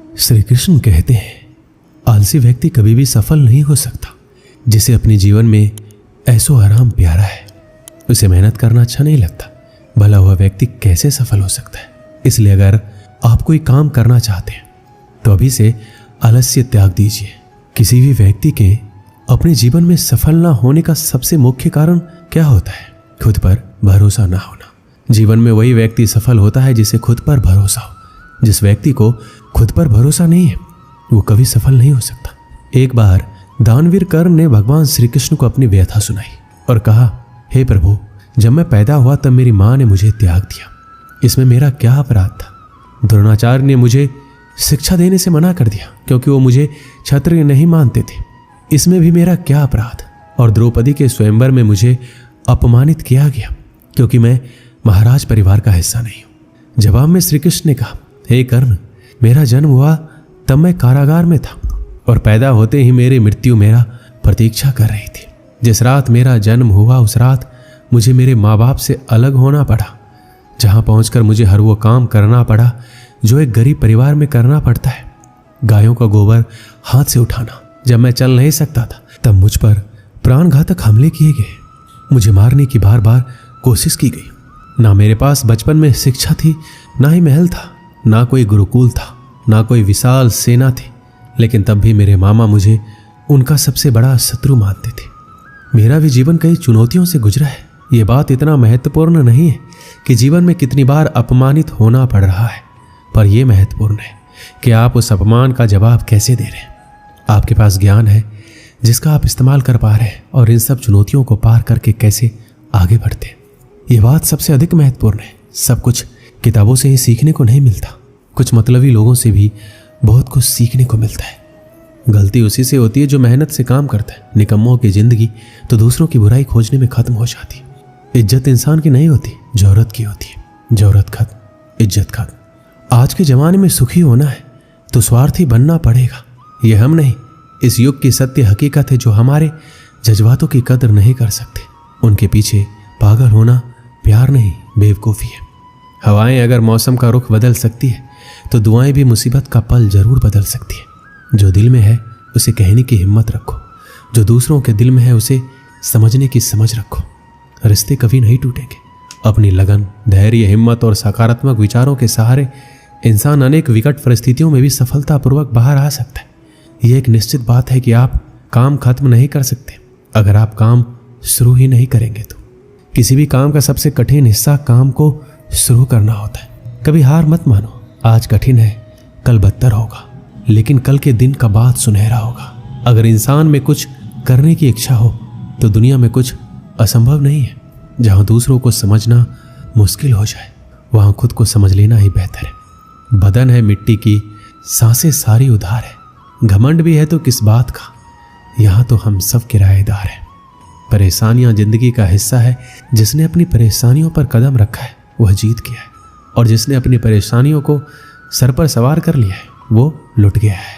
श्री कृष्ण कहते हैं, आलसी व्यक्ति कभी भी सफल नहीं हो सकता। जिसे अपने जीवन में ऐसो आराम प्यारा है, उसे मेहनत करना अच्छा नहीं लगता, भला हुआ व्यक्ति कैसे सफल हो सकता है। इसलिए अगर आप कोई काम करना चाहते हैं तो अभी से आलस्य त्याग दीजिए। किसी भी व्यक्ति के अपने जीवन में सफल ना होने का सबसे मुख्य कारण क्या होता है? खुद पर भरोसा ना होना। जीवन में वही व्यक्ति सफल होता है जिसे खुद पर भरोसा हो। जिस व्यक्ति को खुद पर भरोसा नहीं है वो कभी सफल नहीं हो सकता। एक बार दानवीर कर्ण ने भगवान श्री कृष्ण को अपनी व्यथा सुनाई और कहा, हे प्रभु, जब मैं पैदा हुआ तब मेरी माँ ने मुझे त्याग दिया। इसमें मेरा क्या अपराध था? द्रोणाचार्य ने मुझे शिक्षा देने से मना कर दिया क्योंकि वो मुझे क्षत्रिय नहीं मानते थे। इसमें भी मेरा क्या अपराध? और द्रौपदी के स्वयंवर में मुझे अपमानित किया गया क्योंकि मैं महाराज परिवार का हिस्सा नहीं हूं। जवाब में श्री कृष्ण ने कहा, हे कर्ण, मेरा जन्म हुआ तब मैं कारागार में था और पैदा होते ही मेरी मृत्यु मेरा प्रतीक्षा कर रही थी। जिस रात मेरा जन्म हुआ उस रात मुझे मेरे माँ बाप से अलग होना पड़ा, जहां पहुंचकर मुझे हर वो काम करना पड़ा जो एक गरीब परिवार में करना पड़ता है। गायों का गोबर हाथ से उठाना। जब मैं चल नहीं सकता था तब मुझ पर प्राणघातक हमले किए गए। मुझे मारने की बार बार कोशिश की गई। ना मेरे पास बचपन में शिक्षा थी, ना ही महल था, ना कोई गुरुकुल था, ना कोई विशाल सेना थी, लेकिन तब भी मेरे मामा मुझे उनका सबसे बड़ा शत्रु मानते थे। मेरा भी जीवन कई चुनौतियों से गुजरा है। ये बात इतना महत्वपूर्ण नहीं है कि जीवन में कितनी बार अपमानित होना पड़ रहा है, पर यह महत्वपूर्ण है कि आप उस अपमान का जवाब कैसे दे रहे हैं। आपके पास ज्ञान है जिसका आप इस्तेमाल कर पा रहे हैं और इन सब चुनौतियों को पार करके कैसे आगे बढ़ते हैं। ये बात सबसे अधिक महत्वपूर्ण है। सब कुछ किताबों से ही सीखने को नहीं मिलता, कुछ मतलबी लोगों से भी बहुत कुछ सीखने को मिलता है। गलती उसी से होती है जो मेहनत से काम करता है। निकम्मों की जिंदगी तो दूसरों की बुराई खोजने में खत्म हो जाती है। इज्जत इंसान की नहीं होती, जरूरत की होती है। जरूरत खत्म, इज्जत खत्म। आज के जमाने में सुखी होना है तो स्वार्थी बनना पड़ेगा। ये हम नहीं, इस युग की सत्य हकीकत है जो हमारे जज्बातों की कदर नहीं कर सकते। उनके पीछे पागल होना प्यार नहीं, बेवकूफ़ी है। हवाएं अगर मौसम का रुख बदल सकती है तो दुआएं भी मुसीबत का पल जरूर बदल सकती है। जो दिल में है उसे कहने की हिम्मत रखो, जो दूसरों के दिल में है उसे समझने की समझ रखो। रिश्ते कभी नहीं टूटेंगे। अपनी लगन, धैर्य, हिम्मत और सकारात्मक विचारों के सहारे इंसान अनेक विकट परिस्थितियों में भी सफलतापूर्वक बाहर आ सकता है। यह एक निश्चित बात है कि आप काम खत्म नहीं कर सकते अगर आप काम शुरू ही नहीं करेंगे तो। किसी भी काम का सबसे कठिन हिस्सा काम को शुरू करना होता है। कभी हार मत मानो। आज कठिन है, कल बदतर होगा, लेकिन कल के दिन का बाद सुनहरा होगा। अगर इंसान में कुछ करने की इच्छा हो तो दुनिया में कुछ असंभव नहीं है। जहां दूसरों को समझना मुश्किल हो जाए वहां खुद को समझ लेना ही बेहतर है। बदन है मिट्टी की, सांसें सारी उधार है। घमंड भी है तो किस बात का, यहां तो हम सब किराएदार हैं। परेशानियां जिंदगी का हिस्सा है। जिसने अपनी परेशानियों पर कदम रखा है वह जीत गया है, और जिसने अपनी परेशानियों को सर पर सवार कर लिया है वो लुट गया है।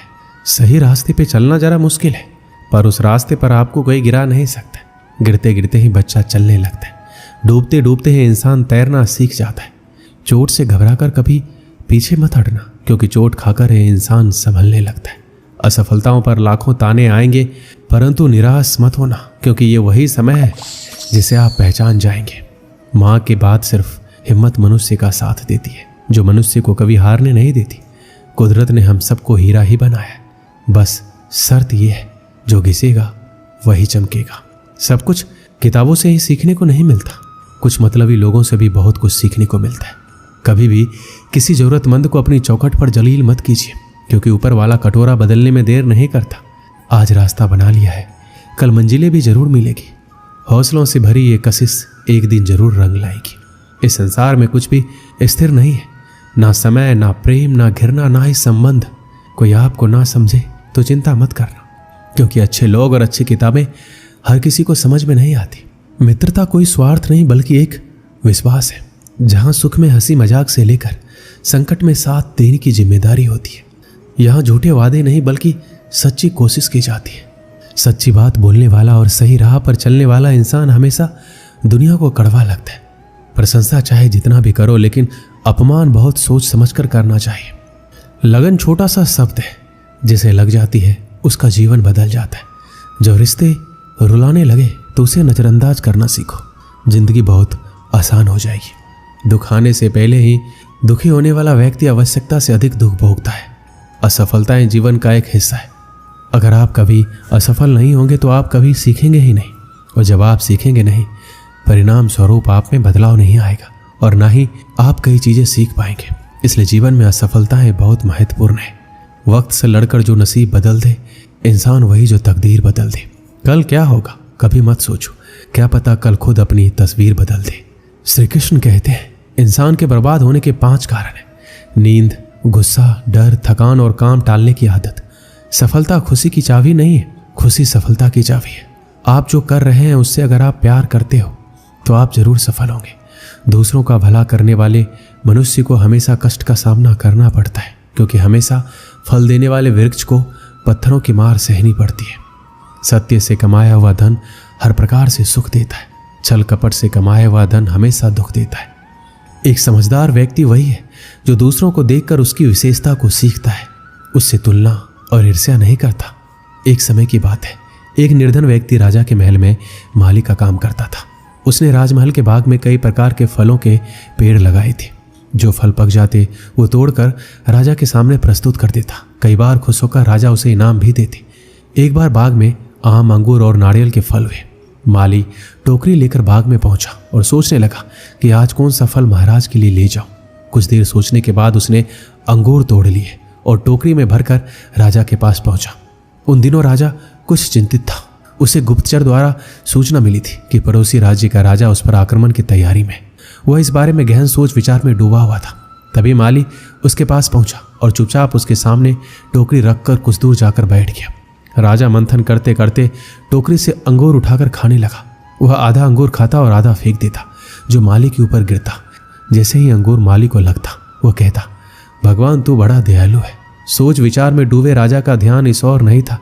सही रास्ते पे चलना जरा मुश्किल है, पर उस रास्ते पर आपको कोई गिरा नहीं सकता। गिरते गिरते ही बच्चा चलने लगता है, डूबते डूबते ही इंसान तैरना सीख जाता है। चोट से घबराकर कभी पीछे मत हटना, क्योंकि चोट खाकर यह इंसान संभलने लगता है। असफलताओं पर लाखों ताने आएंगे, परंतु निराश मत होना, क्योंकि ये वही समय है जिसे आप पहचान जाएंगे। माँ के बाद सिर्फ हिम्मत मनुष्य का साथ देती है, जो मनुष्य को कभी हारने नहीं देती। कुदरत ने हम सबको हीरा ही बनाया, बस शर्त यह है जो घिसेगा वही चमकेगा। सब कुछ किताबों से ही सीखने को नहीं मिलता, कुछ मतलबी लोगों से भी बहुत कुछ सीखने को मिलता है। कभी भी किसी जरूरतमंद को अपनी चौखट पर जलील मत कीजिए, क्योंकि ऊपर वाला कटोरा बदलने में देर नहीं करता। आज रास्ता बना लिया है, कल मंजिलें भी जरूर मिलेगी। हौसलों से भरी ये कशिश एक दिन जरूर रंग लाएगी। इस संसार में कुछ भी स्थिर नहीं है, ना समय, ना प्रेम, ना घृणा, ना ही संबंध। कोई आपको ना समझे तो चिंता मत करना, क्योंकि अच्छे लोग और अच्छी किताबें हर किसी को समझ में नहीं आती। मित्रता कोई स्वार्थ नहीं बल्कि एक विश्वास है, जहां सुख में हंसी मजाक से लेकर संकट में साथ देने की जिम्मेदारी होती है। यहाँ झूठे वादे नहीं बल्कि सच्ची कोशिश की जाती है। सच्ची बात बोलने वाला और सही राह पर चलने वाला इंसान हमेशा दुनिया को कड़वा लगता है। प्रशंसा चाहे जितना भी करो, लेकिन अपमान बहुत सोच समझकर करना चाहिए। लगन छोटा सा शब्द है, जिसे लग जाती है उसका जीवन बदल जाता है। जब रिश्ते रुलाने लगे तो उसे नजरअंदाज करना सीखो, जिंदगी बहुत आसान हो जाएगी। दुख आने से पहले ही दुखी होने वाला व्यक्ति आवश्यकता से अधिक दुख भोगता है। असफलताएं जीवन का एक हिस्सा है। अगर आप कभी असफल नहीं होंगे तो आप कभी सीखेंगे ही नहीं, और जब आप सीखेंगे नहीं, परिणाम स्वरूप आप में बदलाव नहीं आएगा और ना ही आप कई चीजें सीख पाएंगे। इसलिए जीवन में असफलताएं बहुत महत्वपूर्ण है। वक्त से लड़कर जो नसीब बदल दे, इंसान वही जो तकदीर बदल दे। कल क्या होगा कभी मत सोचो, क्या पता कल खुद अपनी तस्वीर बदल दे। श्री कृष्ण कहते हैं, इंसान के बर्बाद होने के 5 कारण हैं: नींद, गुस्सा, डर, थकान और काम टालने की आदत। सफलता खुशी की चाबी नहीं है, खुशी सफलता की चाबी है। आप जो कर रहे हैं उससे अगर आप प्यार करते हो तो आप जरूर सफल होंगे। दूसरों का भला करने वाले मनुष्य को हमेशा कष्ट का सामना करना पड़ता है, क्योंकि हमेशा फल देने वाले वृक्ष को पत्थरों की मार सहनी पड़ती है। सत्य से कमाया हुआ धन हर प्रकार से सुख देता है, छल कपट से कमाया हुआ धन हमेशा दुख देता है। एक समझदार व्यक्ति वही है जो दूसरों को देखकर उसकी विशेषता को सीखता है, उससे तुलना और ईर्ष्या नहीं करता। एक समय की बात है, एक निर्धन व्यक्ति राजा के महल में माली का काम करता था। उसने राजमहल के बाग में कई प्रकार के फलों के पेड़ लगाए थे। जो फल पक जाते वो तोड़कर राजा के सामने प्रस्तुत कर देता। कई बार खुश होकर राजा उसे इनाम भी देते। एक बार बाग में आम, अंगूर और नारियल के फल हुए। माली टोकरी लेकर बाग में पहुंचा और सोचने लगा कि आज कौन सा फल महाराज के लिए ले जाऊं। कुछ देर सोचने के बाद उसने अंगूर तोड़ लिए और टोकरी में भरकर राजा के पास पहुंचा। उन दिनों राजा कुछ चिंतित था। उसे गुप्तचर द्वारा सूचना मिली थी कि पड़ोसी राज्य का राजा उस पर आक्रमण की तैयारी में। वह इस बारे में गहन सोच विचार में डूबा हुआ था। तभी माली उसके पास पहुंचा और चुपचाप उसके सामने टोकरी रखकर कुछ दूर जाकर बैठ गया। राजा मंथन करते करते टोकरी से अंगूर उठाकर खाने लगा। वह आधा अंगूर खाता और आधा फेंक देता, जो माली के ऊपर गिरता। जैसे ही अंगूर माली को लगता, वह कहता, भगवान तू बड़ा दयालु है। सोच विचार में डूबे राजा का ध्यान इस ओर नहीं था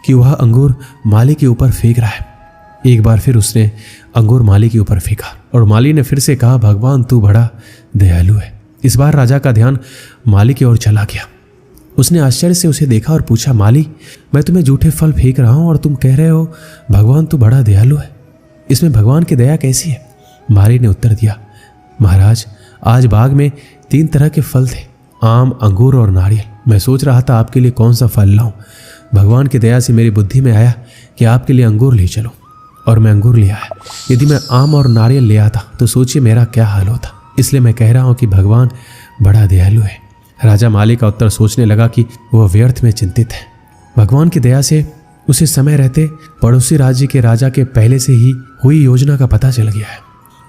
कि वह अंगूर माली के ऊपर फेंक रहा है। एक बार फिर उसने अंगूर माली के ऊपर फेंका और माली ने फिर से कहा, भगवान तू बड़ा दयालु है। इस बार राजा का ध्यान माली की ओर चला गया। उसने आश्चर्य से उसे देखा और पूछा, माली, मैं तुम्हें जूठे फल फेंक रहा हूं और तुम कह रहे हो भगवान तू बड़ा दयालु है। इसमें भगवान की दया कैसी है? माली ने उत्तर दिया, महाराज, आज बाग में 3 तरह के फल थे, आम, अंगूर और नारियल। मैं सोच रहा था आपके लिए कौन सा फल लाऊं। भगवान की दया से मेरी बुद्धि में आया कि आपके लिए अंगूर ले चलो, और मैं अंगूर ले आया। यदि मैं आम और नारियल ले आता तो सोचिए मेरा क्या हाल होता। इसलिए मैं कह रहा हूं कि भगवान बड़ा दयालु है। राजा माली का उत्तर सोचने लगा कि वह व्यर्थ में चिंतित है। भगवान की दया से उसे समय रहते पड़ोसी राज्य के राजा के पहले से ही हुई योजना का पता चल गया है।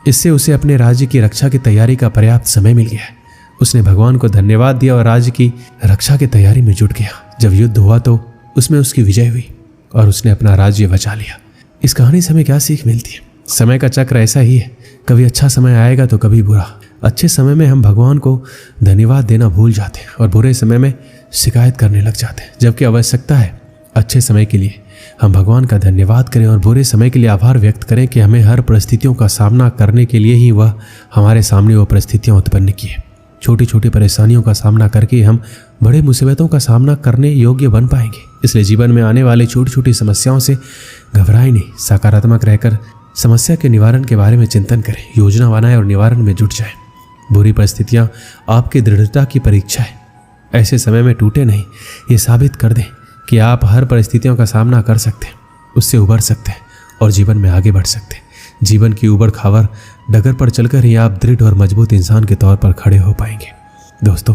इससे उसे अपने राज्य की रक्षा की तैयारी का पर्याप्त समय मिल गया है। उसने भगवान को धन्यवाद दिया और राज्य की रक्षा की तैयारी में जुट गया। जब युद्ध हुआ तो उसमें उसकी विजय हुई और उसने अपना राज्य बचा लिया। इस कहानी से हमें क्या सीख मिलती है? समय का चक्र ऐसा ही है, कभी अच्छा समय आएगा तो कभी बुरा। अच्छे समय में हम भगवान को धन्यवाद देना भूल जाते हैं और बुरे समय में शिकायत करने लग जाते हैं, जबकि आवश्यकता है अच्छे समय के लिए हम भगवान का धन्यवाद करें और बुरे समय के लिए आभार व्यक्त करें कि हमें हर परिस्थितियों का सामना करने के लिए ही वह हमारे सामने वो परिस्थितियां उत्पन्न की है। छोटी छोटी परेशानियों का सामना करके हम बड़े मुसीबतों का सामना करने योग्य बन पाएंगे। इसलिए जीवन में आने वाली छोटी छोटी समस्याओं से घबराएं नहीं, सकारात्मक रहकर समस्या के निवारण के बारे में चिंतन करें, योजना बनाएं और निवारण में जुट जाएं। बुरी परिस्थितियां आपकी दृढ़ता की परीक्षा है। ऐसे समय में टूटे नहीं, ये साबित कर दें कि आप हर परिस्थितियों का सामना कर सकते हैं, उससे उबर सकते हैं और जीवन में आगे बढ़ सकते हैं। जीवन की उबड़ खाबड़ डगर पर चलकर ही आप दृढ़ और मजबूत इंसान के तौर पर खड़े हो पाएंगे। दोस्तों,